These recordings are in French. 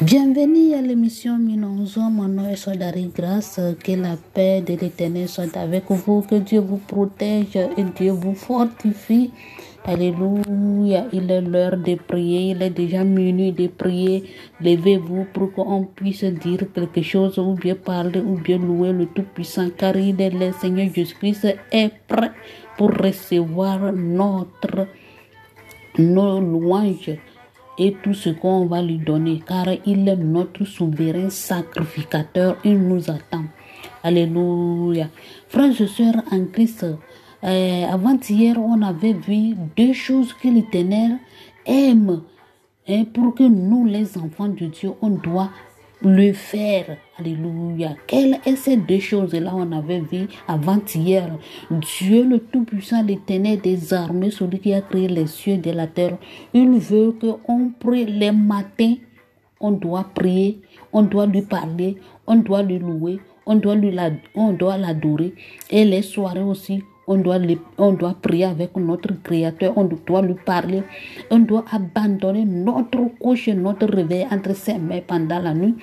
Bienvenue à l'émission Minonzo. Mon nom est Sodari Grâce. Que la paix de l'Éternel soit avec vous. Que Dieu vous protège et Dieu vous fortifie. Alléluia. Il est l'heure de prier. Il est déjà minuit de prier. Levez-vous pour qu'on puisse dire quelque chose ou bien parler ou bien louer le Tout-Puissant. Car il est le Seigneur Jésus-Christ est prêt pour recevoir nos louanges et tout ce qu'on va lui donner, car il est notre souverain sacrificateur, il nous attend. Alléluia. Frères et sœurs en Christ, avant-hier, on avait vu deux choses que l'Éternel aime. Et pour que nous, les enfants de Dieu, on doit le faire. Alléluia. Quelles sont ces deux choses-là on avait vu avant-hier? Dieu le Tout-Puissant, l'Éternel des armées, celui qui a créé les cieux et la terre, il veut qu'on prie les matins. On doit prier, on doit lui parler, on doit lui louer, on doit l'adorer. Et les soirées aussi, on doit prier avec notre Créateur, on doit lui parler, on doit abandonner notre couche et notre réveil entre ses mains pendant la nuit.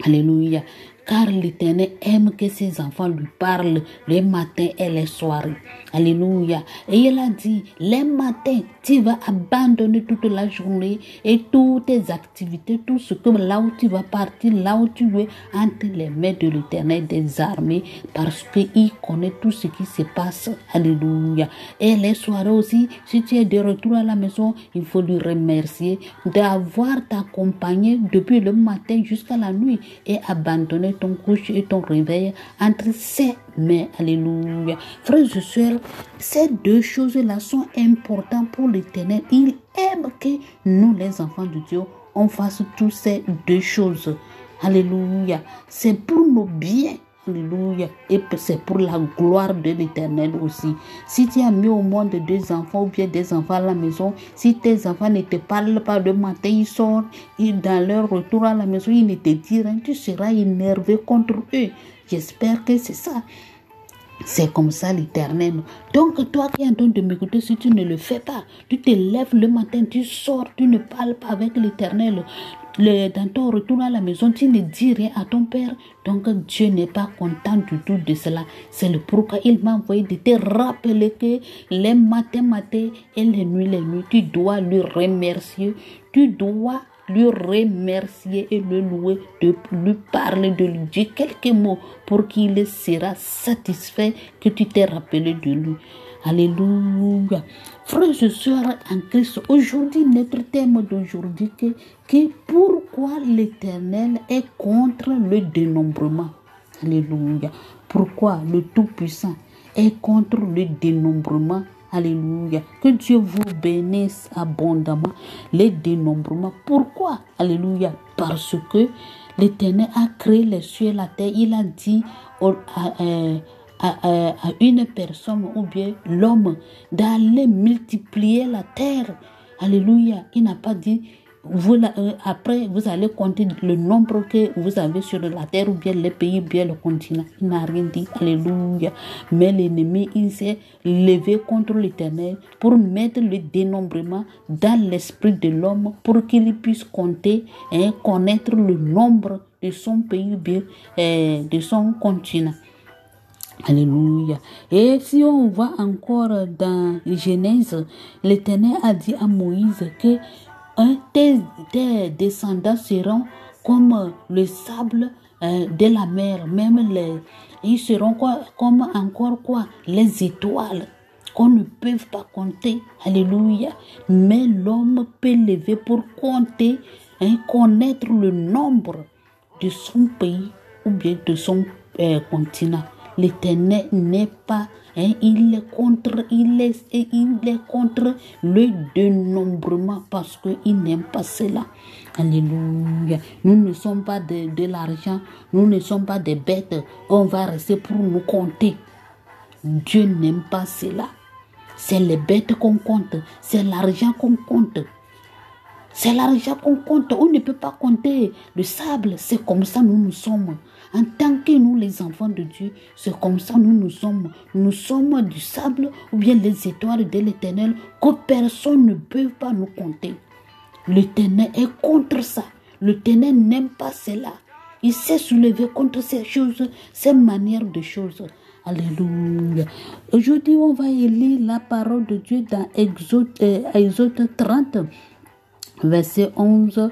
Alléluia. Car l'Éternel aime que ses enfants lui parlent les matins et les soirées. Alléluia. Et il a dit, les matins, tu vas abandonner toute la journée et toutes tes activités, tout ce que là où tu vas partir, là où tu es, entre les mains de l'Éternel des armées, parce qu'il connaît tout ce qui se passe. Alléluia. Et les soirées aussi, si tu es de retour à la maison, il faut lui remercier d'avoir t'accompagné depuis le matin jusqu'à la nuit et abandonner ton couche et ton réveil entre ses mains. Alléluia. Frères et sœurs, ces deux choses-là sont importantes pour l'Éternel. Il aime que nous, les enfants de Dieu, on fasse toutes ces deux choses. Alléluia. C'est pour nos biens. Alléluia. Et c'est pour la gloire de l'Éternel aussi. Si tu as mis au monde deux enfants ou bien des enfants à la maison, si tes enfants ne te parlent pas le matin, ils sortent, dans leur retour à la maison, ils ne te disent rien, tu seras énervé contre eux. J'espère que c'est ça. C'est comme ça l'Éternel. Donc toi qui es en train de m'écouter, si tu ne le fais pas, tu te lèves le matin, tu sors, tu ne parles pas avec l'Éternel. Dans ton retour à la maison, tu ne dis rien à ton père. Donc Dieu n'est pas content du tout de cela. C'est le pourquoi il m'a envoyé de te rappeler que les matins et les nuits, tu dois lui remercier. Tu dois lui remercier et le louer, de lui parler, de lui dire quelques mots pour qu'il sera satisfait que tu t'es rappelé de lui. Alléluia. Frères et sœurs en Christ, aujourd'hui, notre thème d'aujourd'hui, que pourquoi l'Éternel est contre le dénombrement. Alléluia. Pourquoi le Tout-Puissant est contre le dénombrement. Alléluia. Que Dieu vous bénisse abondamment. Les dénombrements. Pourquoi? Alléluia. Parce que l'Éternel a créé les cieux et la terre. Il a dit à une personne ou bien l'homme d'aller multiplier la terre. Alléluia. Il n'a pas dit après vous allez compter le nombre que vous avez sur la terre ou bien les pays ou bien le continent. Il n'a rien dit. Alléluia. Mais l'ennemi, il s'est levé contre l'Éternel pour mettre le dénombrement dans l'esprit de l'homme pour qu'il puisse compter et connaître le nombre de son pays ou bien de son continent. Alléluia. Et si on va encore dans Genèse, l'Éternel a dit à Moïse que tes descendants seront comme le sable de la mer, ils seront comme encore les étoiles qu'on ne peut pas compter. Alléluia. Mais l'homme peut lever pour compter et connaître le nombre de son pays ou bien de son continent. L'Éternel n'est pas, il est contre le dénombrement parce qu'il n'aime pas cela. Alléluia. Nous ne sommes pas de l'argent, nous ne sommes pas des bêtes. On va rester pour nous compter. Dieu n'aime pas cela. C'est les bêtes qu'on compte, c'est l'argent qu'on compte. C'est l'argent qu'on compte. On ne peut pas compter le sable. C'est comme ça nous sommes. En tant que nous, les enfants de Dieu, c'est comme ça nous sommes. Nous sommes du sable ou bien les étoiles de l'Éternel que personne ne peut pas nous compter. L'Éternel est contre ça. L'Éternel n'aime pas cela. Il s'est soulevé contre ces choses, ces manières de choses. Alléluia. Aujourd'hui, on va lire la parole de Dieu dans Exode 30, verset 11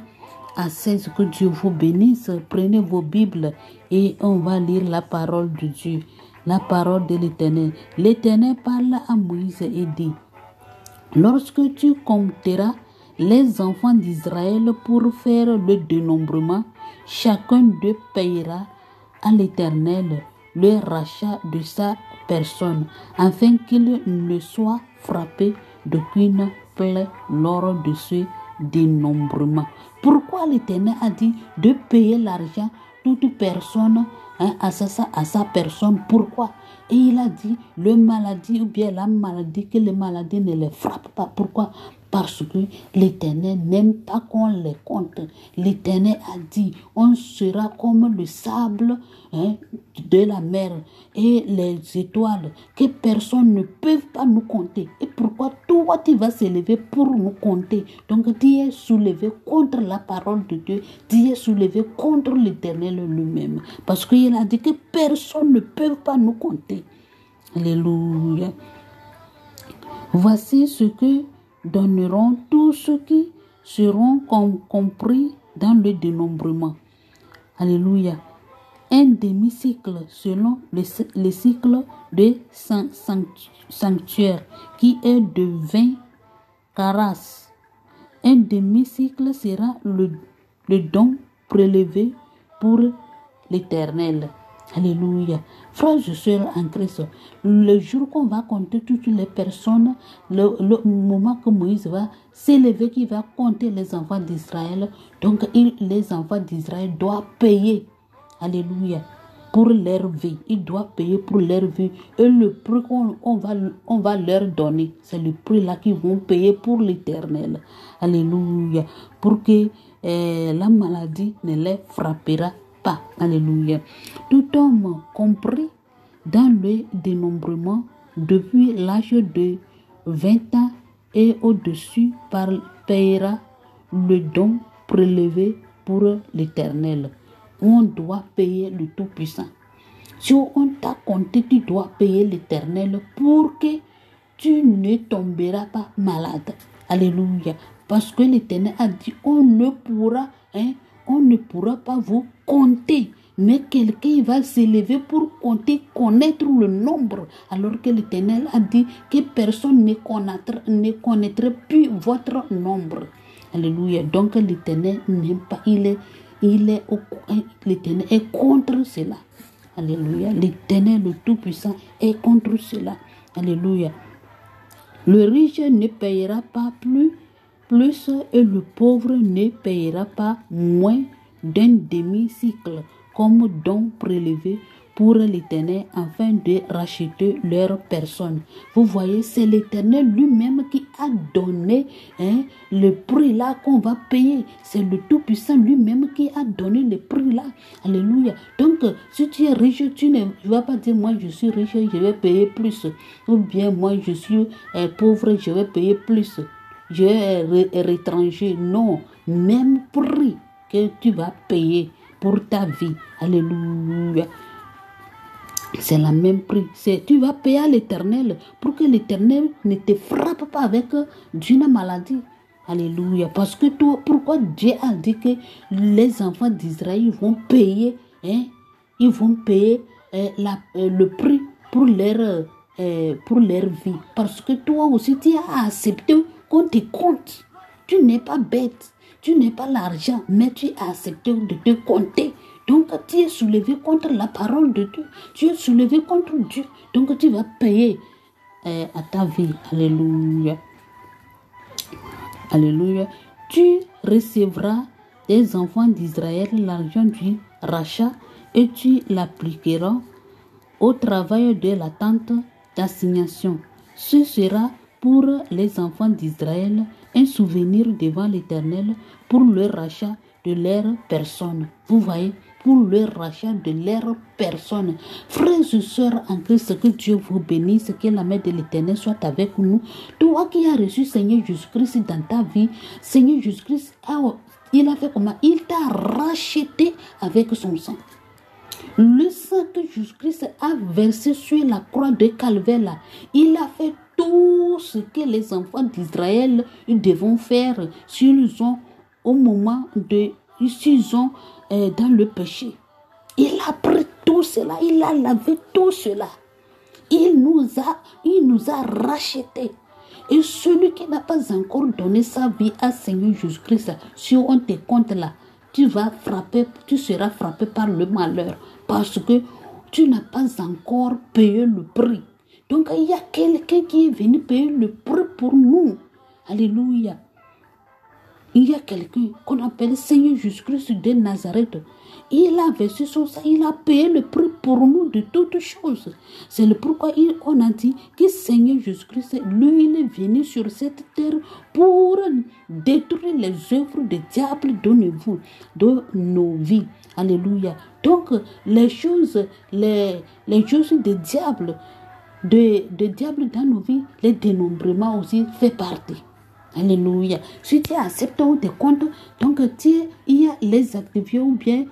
à 16. Que Dieu vous bénisse. Prenez vos Bibles et on va lire la parole de Dieu. La parole de l'Éternel. L'Éternel parle à Moïse et dit: lorsque tu compteras les enfants d'Israël pour faire le dénombrement, chacun d'eux payera à l'Éternel le rachat de sa personne, afin qu'il ne soit frappé d'aucune plaie lors de ce dénombrement. Pourquoi l'Éternel a dit de payer l'argent toute personne à sa personne? Pourquoi? Et il a dit le maladie ou bien la maladie, que les maladies ne les frappent pas. Pourquoi? Parce que l'Éternel n'aime pas qu'on les compte. L'Éternel a dit, on sera comme le sable de la mer et les étoiles, que personne ne peut pas nous compter. Et pourquoi toi tu vas s'élever pour nous compter? Donc tu es soulevé contre la parole de Dieu, tu es soulevé contre l'Éternel lui-même. Parce qu'il a dit que personne ne peut pas nous compter. Alléluia. Voici ce que donneront tous ceux qui seront compris dans le dénombrement. Alléluia. Un demi-cycle selon le cycle de sanctuaire qui est de 20 caras. Un demi-cycle sera le don prélevé pour l'Éternel. Alléluia. Frères et sœurs en Christ, le jour qu'on va compter toutes les personnes, le moment que Moïse va s'élever, qui va compter les enfants d'Israël, donc les enfants d'Israël doivent payer. Alléluia. Pour leur vie. Ils doivent payer pour leur vie. Et le prix qu'on va leur donner, c'est le prix là qu'ils vont payer pour l'Éternel. Alléluia. Pour que la maladie ne les frappera pas. Alléluia. Tout homme compris dans le dénombrement depuis l'âge de 20 ans et au-dessus payera le don prélevé pour l'Éternel. On doit payer le Tout-Puissant. Si on t'a compté, tu dois payer l'Éternel pour que tu ne tomberas pas malade. Alléluia. Parce que l'Éternel a dit, on ne pourra pas vous compter. Mais quelqu'un va s'élever pour compter, connaître le nombre. Alors que l'Éternel a dit que personne ne connaîtrait plus votre nombre. Alléluia. Donc l'Éternel n'aime pas, l'Éternel est contre cela. Alléluia. L'Éternel, le Tout-Puissant, est contre cela. Alléluia. Le riche ne payera pas plus et le pauvre ne payera pas moins d'un demi-cycle comme don prélevé pour l'Éternel afin de racheter leur personne. Vous voyez, c'est l'Éternel lui-même qui a donné le prix là qu'on va payer. C'est le Tout-Puissant lui-même qui a donné le prix là. Alléluia. Donc, si tu es riche, tu ne vas pas dire, moi je suis riche, je vais payer plus. Ou bien, moi je suis pauvre, je vais payer plus. Je vais étranger. Non, même prix que tu vas payer pour ta vie. Alléluia. C'est la même prix. Tu vas payer à l'Éternel pour que l'Éternel ne te frappe pas avec d'une maladie. Alléluia. Parce que pourquoi Dieu a dit que les enfants d'Israël vont payer, ils vont payer le prix pour leur vie. Parce que toi aussi, tu as accepté qu'on te compte. Tu n'es pas bête. Tu n'es pas l'argent, mais tu as accepté de te compter. Donc, tu es soulevé contre la parole de Dieu. Tu es soulevé contre Dieu. Donc, tu vas payer à ta vie. Alléluia. Alléluia. Tu recevras des enfants d'Israël l'argent du rachat et tu l'appliqueras au travail de la tente d'assignation. Ce sera pour les enfants d'Israël un souvenir devant l'Éternel pour le rachat de leur personne. Vous voyez, pour le rachat de leur personne. Frères et sœurs en Christ, que Dieu vous bénisse, que la main de l'Éternel soit avec nous. Toi qui as reçu Seigneur Jésus-Christ dans ta vie, Seigneur Jésus-Christ Il a fait comment? Il t'a racheté avec son sang. Le sang que Jésus-Christ a versé sur la croix de Calvaire, là, il a fait tout ce que les enfants d'Israël devront faire s'ils ont au moment de s'ils ont dans le péché. Il a pris tout cela, il a lavé tout cela. Il nous a rachetés. Et celui qui n'a pas encore donné sa vie à Seigneur Jésus-Christ, si on te compte là, tu seras frappé par le malheur parce que tu n'as pas encore payé le prix. Donc il y a quelqu'un qui est venu payer le prix pour nous. Alléluia. Il y a quelqu'un qu'on appelle Seigneur Jésus-Christ de Nazareth. Il a versé son sang, il a payé le prix pour nous de toutes choses. C'est le pourquoi on a dit que Seigneur Jésus-Christ, lui, il est venu sur cette terre pour détruire les œuvres du diable de nos vies. Alléluia. Donc, les choses du diable, de diable dans nos vies, les dénombrements aussi fait partie. Alléluia. Si tu acceptes ou te comptes, donc il y a les activités ou bien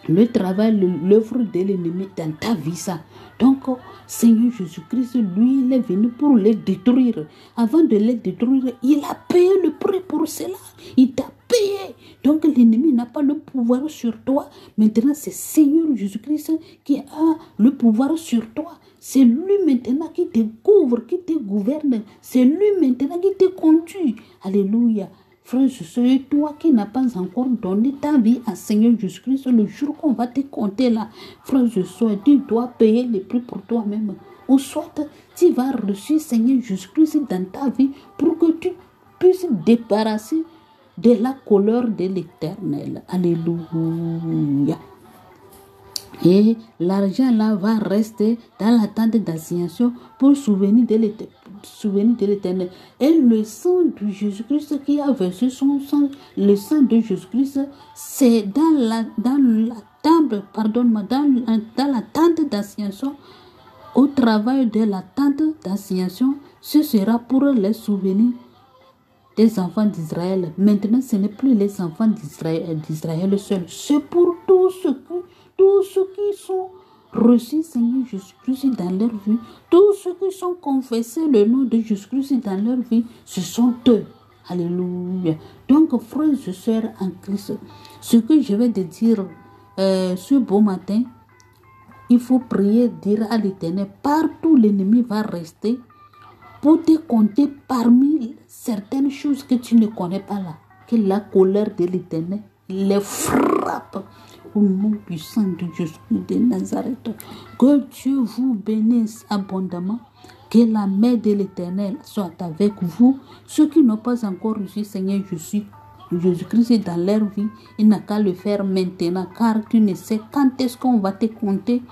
le travail, l'œuvre de l'ennemi dans ta vie, ça. Donc, Seigneur Jésus-Christ, lui, il est venu pour les détruire. Avant de les détruire, il a payé le prix pour cela. Il t'a payé. Donc, l'ennemi n'a pas le pouvoir sur toi. Maintenant, c'est Seigneur Jésus-Christ qui a le pouvoir sur toi. C'est lui maintenant qui te couvre, qui te gouverne. C'est lui maintenant qui te conduit. Alléluia. Frère, c'est toi qui n'as pas encore donné ta vie à Seigneur Jésus-Christ. Le jour qu'on va te compter là, frère, tu dois payer le prix pour toi-même. Ou soit tu vas reçu Seigneur Jésus-Christ dans ta vie pour que tu puisses débarrasser de la colère de l'Éternel. Alléluia. Et l'argent là va rester dans la tente d'assignation pour souvenir de l'Éternel. Et le sang de Jésus-Christ qui a versé son sang, le sang de Jésus-Christ, c'est dans la tente d'assignation. Au travail de la tente d'assignation, ce sera pour les souvenirs des enfants d'Israël. Maintenant, ce n'est plus les enfants d'Israël seuls. C'est pour tous ceux qui sont reçus Seigneur Jésus-Christ dans leur vie, tous ceux qui sont confessés le nom de Jésus-Christ dans leur vie, ce sont eux. Alléluia. Donc, frères et sœurs en Christ, ce que je vais te dire ce beau matin, il faut prier, dire à l'Éternel, partout l'ennemi va rester pour te compter parmi certaines choses que tu ne connais pas là, que la colère de l'Éternel les frappe au nom puissant de Jésus de Nazareth. Que Dieu vous bénisse abondamment, que la main de l'Éternel soit avec vous. Ceux qui n'ont pas encore reçu Seigneur Jésus-Christ dans leur vie, il n'a qu'à le faire maintenant, car tu ne sais quand est-ce qu'on va te compter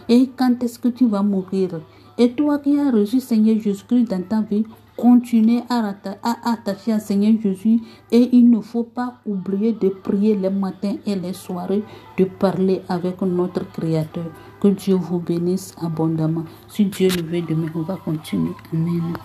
et quand est-ce que tu vas mourir. Et toi qui as reçu Seigneur Jésus-Christ dans ta vie, continuez à attacher à Seigneur Jésus, et il ne faut pas oublier de prier les matins et les soirées, de parler avec notre Créateur. Que Dieu vous bénisse abondamment. Si Dieu le veut, demain on va continuer. Amen.